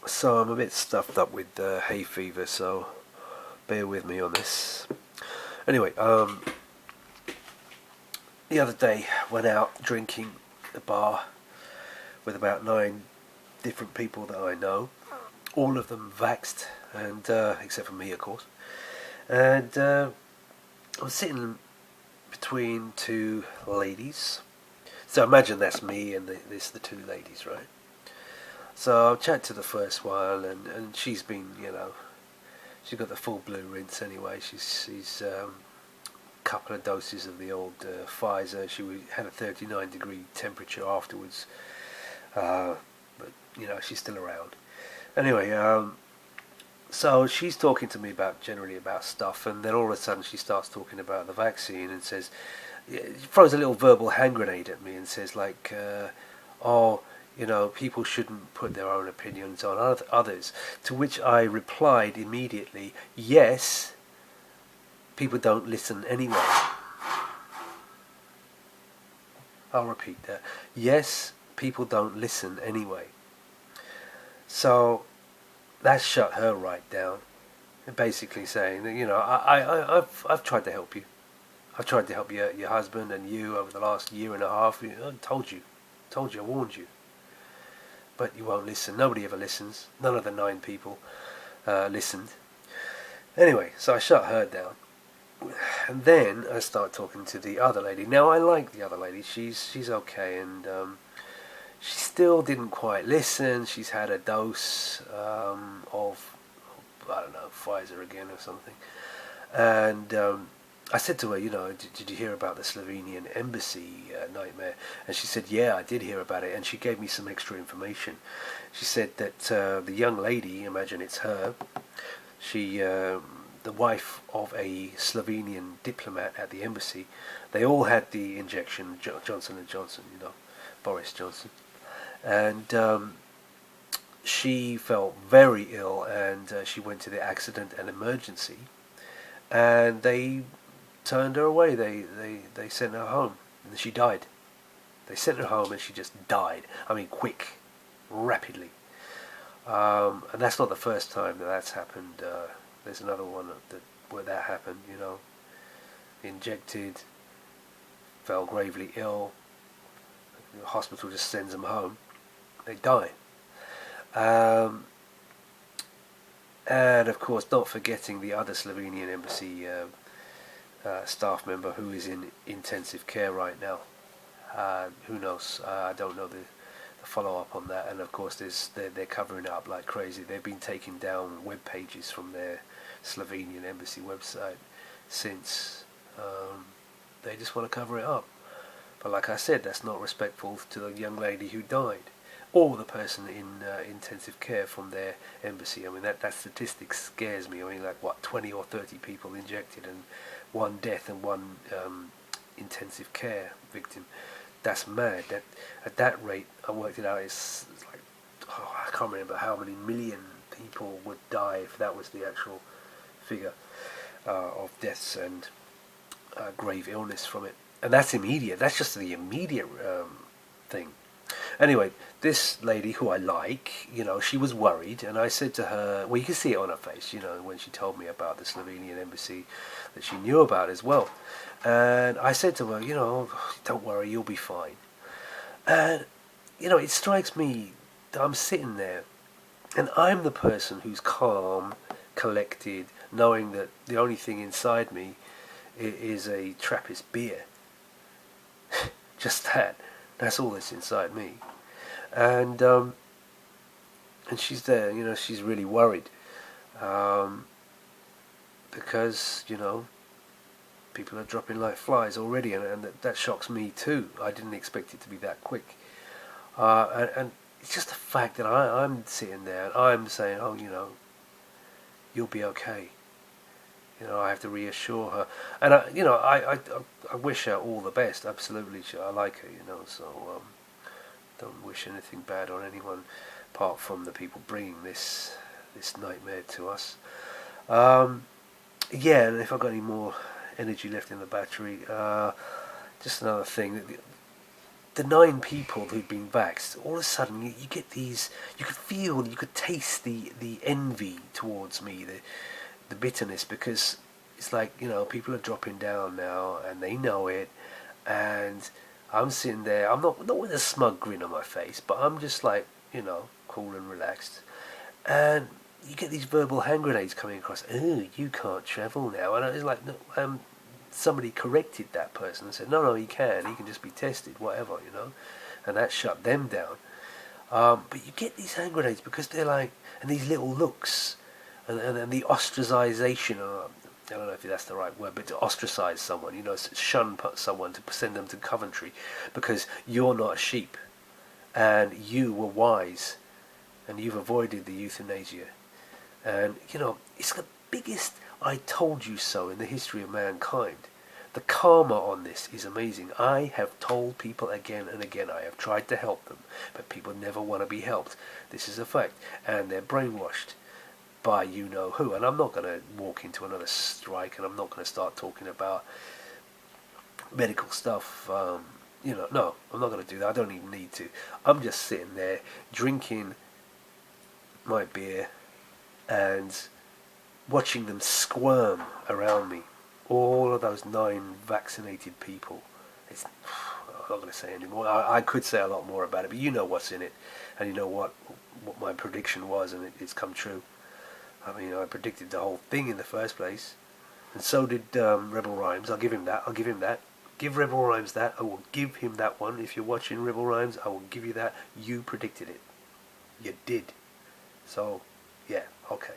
So I'm a bit stuffed up with hay fever, so bear with me on this. Anyway, the other day went out drinking at a bar with about 9 different people that I know, all of them vaxxed, and except for me, of course. And I was sitting between two ladies. So imagine that's me and the two ladies, right? So I'll chat to the first one, and she's been, she's got the full blue rinse anyway. She's a couple of doses of the old Pfizer. She had a 39-degree temperature afterwards, but she's still around. Anyway, so she's talking to me generally about stuff, and then all of a sudden she starts talking about the vaccine and says, throws a little verbal hand grenade at me and says like, oh, people shouldn't put their own opinions on others. To which I replied immediately, yes, people don't listen anyway. I'll repeat that. Yes, people don't listen anyway. So that shut her right down. Basically saying that, I've tried to help you. I've tried to help your husband and you over the last year and a half. I told you, I warned you. But you won't listen. Nobody ever listens. None of the 9 people listened. Anyway, so I shut her down. And then I start talking to the other lady. Now I like the other lady. She's okay, and she still didn't quite listen. She's had a dose of, I don't know, Pfizer again or something. And I said to her, did you hear about the Slovenian embassy nightmare? And she said, yeah, I did hear about it. And she gave me some extra information. She said that the young lady, imagine it's her, she, the wife of a Slovenian diplomat at the embassy, they all had the injection, Johnson and Johnson, Boris Johnson. And she felt very ill, and she went to the accident and emergency. And they turned her away. They sent her home, and she died. They sent her home, and she just died. I mean, quick, rapidly. And that's not the first time that's happened. There's another one where that happened. Injected, fell gravely ill. The hospital just sends them home. They die. And of course, not forgetting the other Slovenian embassy staff member who is in intensive care right now. Who knows? I don't know the follow-up on that. And of course, they're covering it up like crazy. They've been taking down web pages from their Slovenian embassy website since they just want to cover it up. But like I said, that's not respectful to the young lady who died, or the person in intensive care from their embassy. I mean, that statistic scares me. I mean, like, what, 20 or 30 people injected and 1 death and 1 intensive care victim. That's mad. That at that rate, I worked it out, it's like, I can't remember how many million people would die if that was the actual figure of deaths and grave illness from it. And that's immediate. That's just the immediate thing. Anyway, this lady who I like, she was worried, and I said to her, well, you can see it on her face, when she told me about the Slovenian embassy that she knew about as well. And I said to her, don't worry, you'll be fine. And, it strikes me that I'm sitting there, and I'm the person who's calm, collected, knowing that the only thing inside me is a Trappist beer. Just that. That's all that's inside me. And she's there, she's really worried. Because, people are dropping like flies already, and that shocks me too. I didn't expect it to be that quick. And it's just the fact that I'm sitting there and I'm saying, oh, you'll be okay. I have to reassure her, and I wish her all the best. Absolutely, I like her, so don't wish anything bad on anyone, apart from the people bringing this nightmare to us. Yeah, and if I've got any more energy left in the battery, just another thing. the 9 people who'd been vaxxed, all of a sudden you get these, you could feel, you could taste the envy towards me, the bitterness, because it's like, you know, people are dropping down now and they know it, and I'm sitting there, I'm not with a smug grin on my face, but I'm just like, you know, cool and relaxed, and you get these verbal hand grenades coming across. Oh, you can't travel now, and it's like, no, somebody corrected that person and said, no, he can just be tested, whatever, you know, and that shut them down. But you get these hand grenades because they're like, and these little looks, and the ostracization, I don't know if that's the right word, but to ostracize someone, you know, shun someone, to send them to Coventry because you're not a sheep, and you were wise, and you've avoided the euthanasia. And, you know, it's the biggest I told you so in the history of mankind. The karma on this is amazing. I have told people again and again, I have tried to help them, but people never want to be helped. This is a fact. And they're brainwashed by you-know-who. And I'm not going to walk into another strike, and I'm not going to start talking about medical stuff. You know, no, I'm not going to do that. I don't even need to. I'm just sitting there drinking my beer and watching them squirm around me. All of those 9 vaccinated people. I'm not going to say anymore. I could say a lot more about it, but you know what's in it, and you know what my prediction was, and it's come true. I mean, I predicted the whole thing in the first place, and so did Rebel Rhymes. I'll give him that. Give Rebel Rhymes that. I will give him that one. If you're watching Rebel Rhymes, I will give you that. You predicted it. You did. So, yeah, okay.